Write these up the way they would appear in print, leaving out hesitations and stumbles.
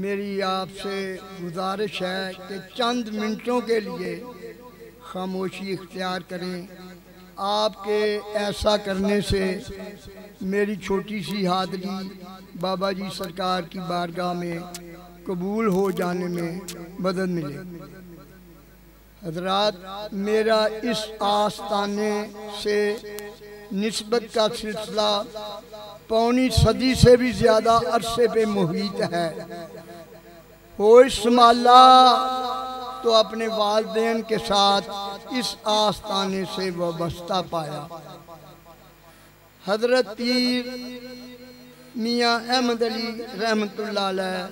میری آپ سے گزارش ہے کہ چند منٹوں کے لیے خاموشی اختیار کریں۔ آپ کے ایسا کرنے سے میری چھوٹی سی حاضری بابا جی سرکار کی بارگاہ میں قبول ہو جانے میں مدد ملے۔ حضرات، میرا اس آستانے سے نسبت کا سلسلہ پونی صدی سے بھی زیادہ عرصے پہ محیط ہے۔ ہوش سنبھالا تو اپنے والدین کے ساتھ اس آستانے سے وابستہ پایا۔ حضرت پیر میاں احمد علی رحمت اللہ علیہ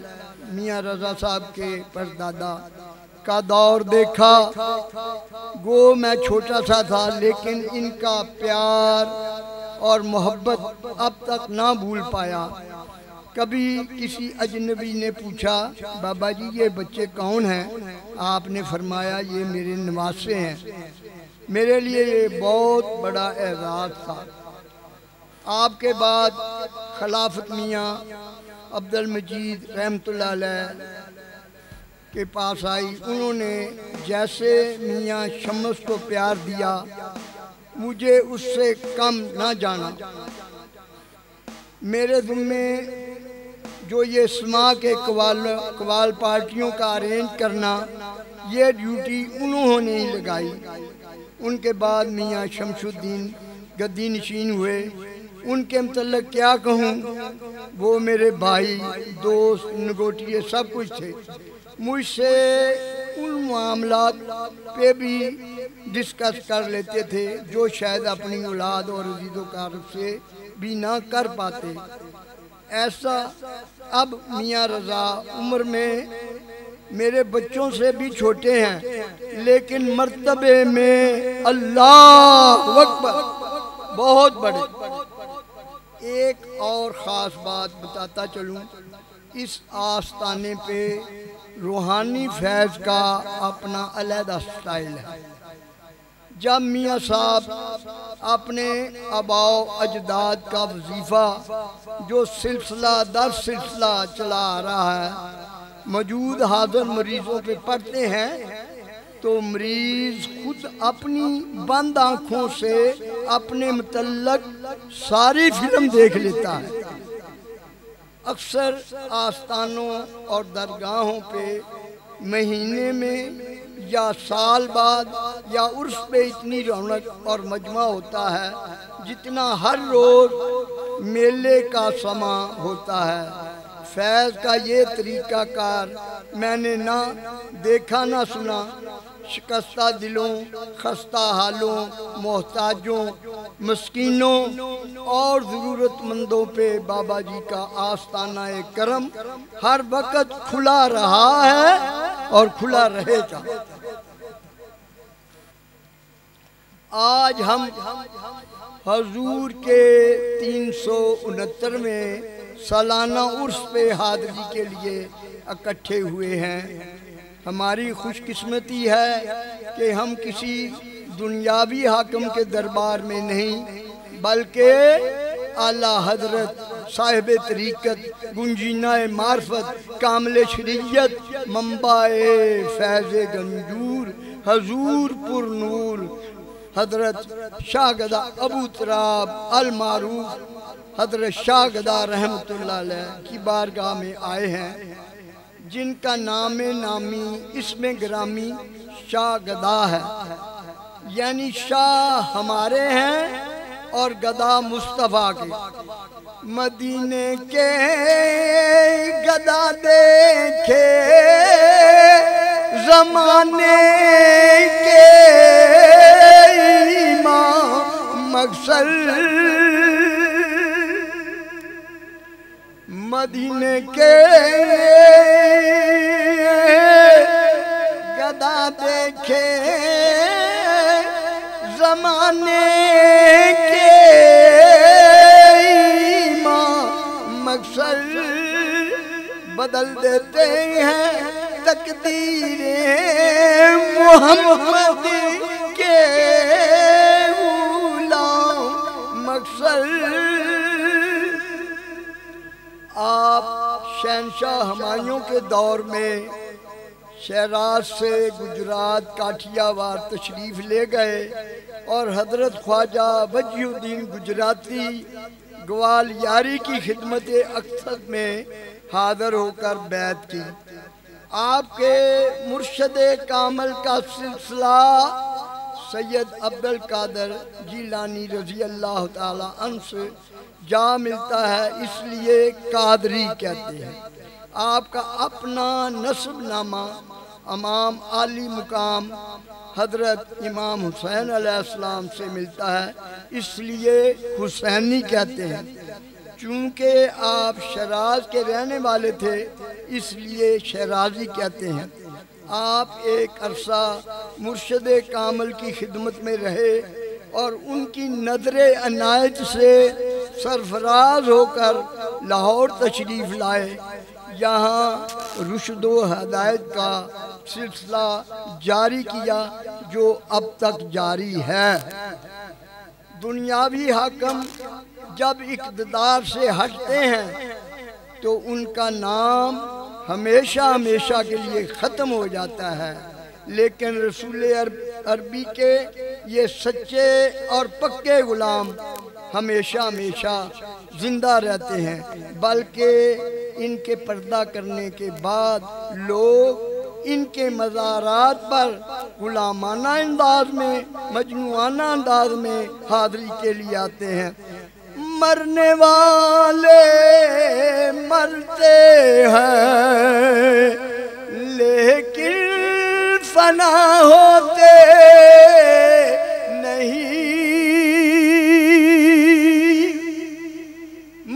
میاں رضا صاحب کے پردادا کا دور دیکھا۔ گو میں چھوٹا سا تھا، لیکن ان کا پیار اور محبت اب تک نہ بھول پایا۔ کبھی کسی اجنبی نے پوچھا، بابا جی یہ بچے کون ہیں؟ آپ نے فرمایا یہ میرے نواسے ہیں۔ میرے لیے یہ بہت بڑا اعزاز تھا۔ آپ کے بعد خلافت میاں عبد المجید رحمت اللہ علیہ کے پاس آئی۔ انہوں نے جیسے میاں شمس کو پیار دیا، مجھے اس سے کم نہ جانا۔ میرے ذمے جو یہ سما کے قوال پارٹیوں کا ارینج کرنا، یہ ڈیوٹی انہوں نے ہی لگائی۔ ان کے بعد میاں شمس الدین گدی نشین ہوئے۔ ان کے متعلق کیا کہوں، وہ میرے بھائی، دوست، نگوٹیے سب کچھ تھے۔ مجھ سے ان معاملات پہ بھی ڈسکس کر لیتے تھے جو شاید اپنی اولاد اور عزیز و اقارب سے بھی نہ کر پاتے۔ ایسا اب میاں رضا عمر میں میرے بچوں سے بھی چھوٹے ہیں، لیکن مرتبے میں اللہ اکبر بہت بڑے۔ ایک اور خاص بات بتاتا چلوں، اس آستانے پہ روحانی فیض کا اپنا علیحدہ سٹائل ہے۔ جب میاں صاحب اپنے آباء و اجداد کا وظیفہ جو سلسلہ در سلسلہ چلا آ رہا ہے موجود حاضر مریضوں پہ پڑھتے ہیں، تو مریض خود اپنی بند آنکھوں سے اپنے متعلق ساری فلم دیکھ لیتا ہے۔ اکثر آستانوں اور درگاہوں پہ مہینے میں یا سال بعد یا عرس پہ اتنی رونق اور مجمع ہوتا ہے جتنا ہر روز میلے کا سما ہوتا ہے۔ فیض کا یہ طریقہ کار میں نے نہ دیکھا نہ سنا۔ شکستہ دلوں، خستہ حالوں، محتاجوں، مسکینوں اور ضرورت مندوں پہ بابا جی کا آستانہ کرم ہر وقت کھلا رہا ہے اور کھلا رہے گا۔ آج ہم حضور کے 369ویں سالانہ عرس پہ حاضری کے لیے اکٹھے ہوئے ہیں۔ ہماری خوش قسمتی ہے کہ ہم کسی دنیاوی حاکم کے دربار میں نہیں، بلکہ اعلیٰ حضرت صاحب طریقت، گنجینہ معرفت، کامل شریعت، منبع فیض گنجور، حضور پر نور حضرت شاہ گدا ابو تراب المعروف حضرت شاہ گدا رحمت اللہ علیہ کی بارگاہ میں آئے ہیں، جن کا نام نامی اسم گرامی شاہ گدا ہے۔ یعنی شاہ ہمارے ہیں اور گدا مصطفیٰ کے۔ مدینے کے گدا دیکھے زمانے کے امام مقصد، مدینے کے گدا دیکھے زمانے کے امام مقصد، بدل دیتے ہیں تقدیر محمد کے غلام مقصد۔ آپ شہنشاہ ہمایوں کے دور میں شیراز سے گجرات کاٹھیا وار تشریف لے گئے اور حضرت خواجہ وجیہ الدین گجراتی گوالیاری کی خدمت اقصد میں حاضر ہو کر بیعت کی۔ آپ کے مرشد کامل کا سلسلہ سید عبدالقادر جیلانی رضی اللہ تعالیٰ عنہ سے جا ملتا ہے، اس لیے قادری کہتے ہیں۔ آپ کا اپنا نسب نامہ امام عالی مقام حضرت امام حسین علیہ السلام سے ملتا ہے، اس لیے حسینی کہتے ہیں۔ چونکہ آپ شیراز کے رہنے والے تھے اس لیے شیرازی کہتے ہیں۔ آپ ایک عرصہ مرشد کامل کی خدمت میں رہے اور ان کی نظر عنایت سے سرفراز ہو کر لاہور تشریف لائے۔ یہاں رشد و ہدایت کا سلسلہ جاری کیا جو اب تک جاری ہے۔ دنیاوی حاکم جب اقتدار سے ہٹتے ہیں تو ان کا نام ہمیشہ ہمیشہ کے لیے ختم ہو جاتا ہے، لیکن رسول عربی کے یہ سچے اور پکے غلام ہمیشہ ہمیشہ زندہ رہتے ہیں، بلکہ ان کے پردہ کرنے کے بعد لوگ ان کے مزارات پر غلامانہ انداز میں مجنونانہ انداز میں حاضری کے لیے آتے ہیں۔ مرنے والے مرتے ہیں لیکن فنا ہوتے نہیں،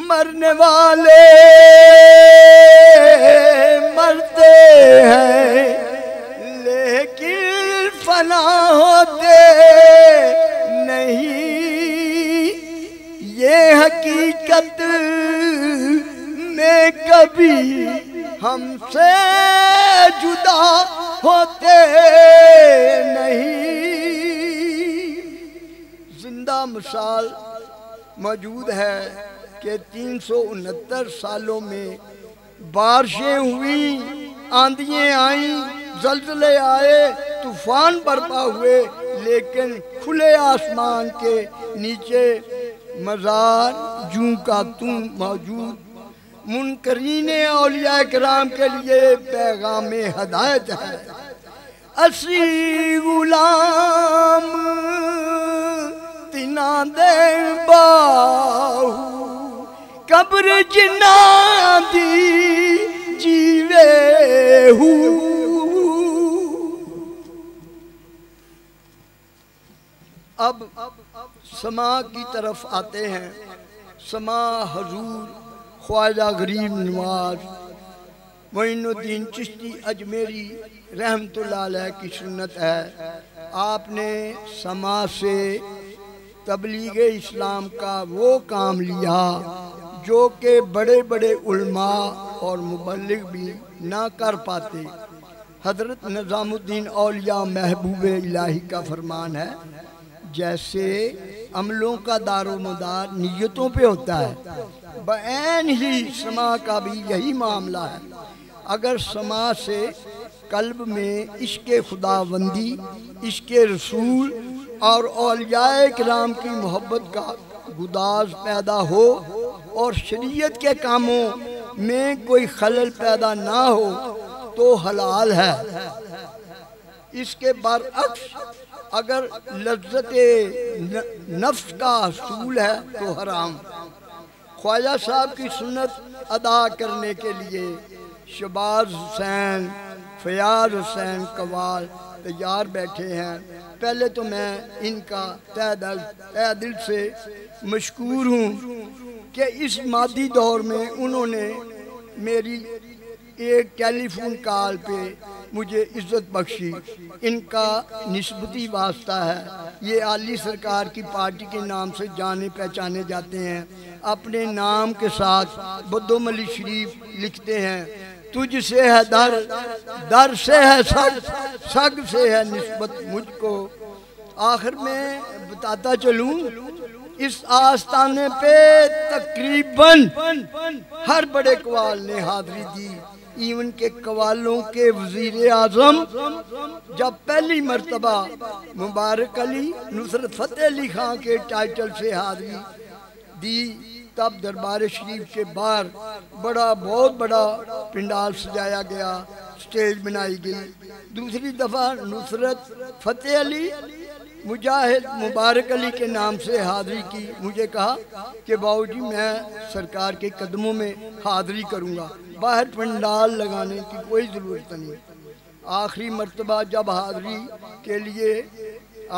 مرنے والے مرتے ہیں لیکن فنا ہوتے نہیں، یہ حقیقت میں کبھی ہم سے جدا ہوتے نہیں۔ زندہ مثال موجود ہے کہ 369 سالوں میں بارشیں ہوئیں، آندھییں آئیں، زلزلے آئے، طوفان برپا ہوئے، لیکن کھلے آسمان کے نیچے مزار جوں کا توں موجود۔ منکرین اولیاء کرام کے لیے پیغام ہدایت ہے۔ اسی غلام تنا دے باہو قبر جنا دی جیوے ہو۔ اب سما کی طرف آتے ہیں۔ سما حضور خواجہ غریب نواز معین الدین چشتی اجمیری رحمت اللہ علیہ کی سنت ہے۔ آپ نے سما سے تبلیغ اسلام کا وہ کام لیا جو کہ بڑے بڑے علماء اور مبلغ بھی نہ کر پاتے۔ حضرت نظام الدین اولیاء محبوب الہی کا فرمان ہے، جیسے عملوں کا دار و مدار نیتوں پہ ہوتا ہے، بعین ہی سما کا بھی یہی معاملہ ہے۔ اگر سما سے قلب میں عشق خداوندی، عشق رسول اور اولیاء کرام کی محبت کا گداز پیدا ہو اور شریعت کے کاموں میں کوئی خلل پیدا نہ ہو تو حلال ہے۔ اس کے برعکس اگر لذت نفس کا حصول ہے تو حرام۔ خواجہ صاحب کی سنت ادا کرنے کے لیے شباز حسین، فیاض حسین قوال تیار بیٹھے ہیں۔ پہلے تو میں ان کا تہہ دل سے مشکور ہوں کہ اس مادی دور میں انہوں نے میری ایک ٹیلی فون کال پہ مجھے عزت بخشی۔ ان کا نسبتی واسطہ ہے، یہ عالی سرکار کی پارٹی کے نام سے جانے پہچانے جاتے ہیں، اپنے نام کے ساتھ بدو ملی شریف لکھتے ہیں۔ تجھ سے ہے در، در سے ہے سگ، سگ سے ہے نسبت مجھ کو۔ آخر میں بتاتا چلوں، اس آستانے پہ تقریباً ہر بڑے قوال نے حاضری دی، ایون کے قوالوں کے وزیر اعظم جب پہلی مرتبہ مبارک علی نصرت فتح علی خان کے ٹائٹل سے حاضری دی، تب دربار شریف کے باہر بہت بڑا پنڈال سجایا گیا، سٹیج بنائی گئی۔ دوسری دفعہ نصرت فتح علی مجاہد مبارک علی کے نام سے حاضری کی۔ مجھے کہا کہ باؤ جی میں سرکار کے قدموں میں حاضری کروں گا، باہر پنڈال لگانے کی کوئی ضرورت نہیں۔ آخری مرتبہ جب حاضری کے لیے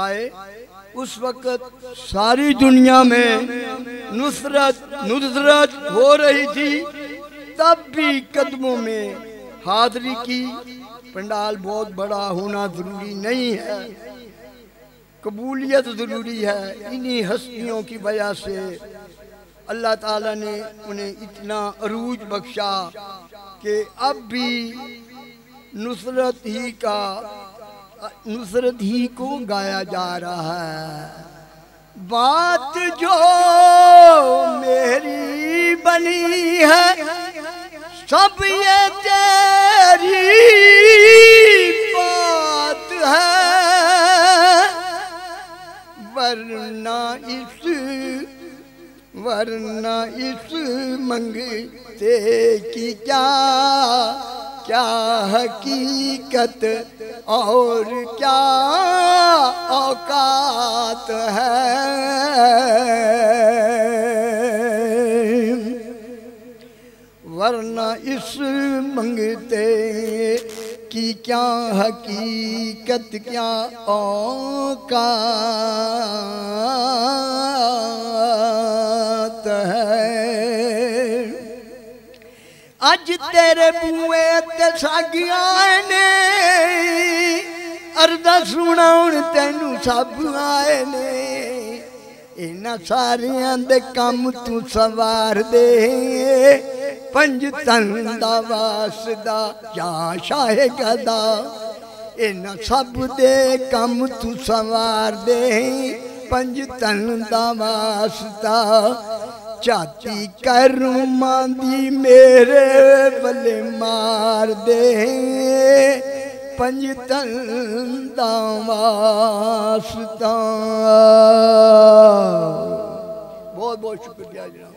آئے، اس وقت ساری دنیا میں نصرت ہو رہی تھی، تب بھی قدموں میں حاضری کی۔ پنڈال بہت بڑا ہونا ضروری نہیں ہے، قبولیت ضروری ہے۔ انہی ہستیوں کی وجہ سے اللہ تعالیٰ نے انہیں اتنا عروج بخشا کہ اب بھی نصرت ہی کو گایا جا رہا ہے۔ بات جو میری بنی ہے سب یہ تیری بات ہے، ورنہ اس منگتے کی کیا حقیقت اور کیا اوقات ہے۔ ورنہ اس منگتے کی کیا حقیقت کیا اوقات ہے۔ اج تیرے بوئے تے ساگیاں نے عرضہ سناؤن تینوں سب آئے نے، اینا ساریاں دے کام تو سوار دے، پنج تن دا واسدہ یا شاہ گدا، اینا سب دے کام تو سوار دے، پنج تن دا واسدہ، چاتی کروں ماندی میرے بلے مار دے، پنج تن دا واسدہ۔ بہت بہت شکریہ جناب۔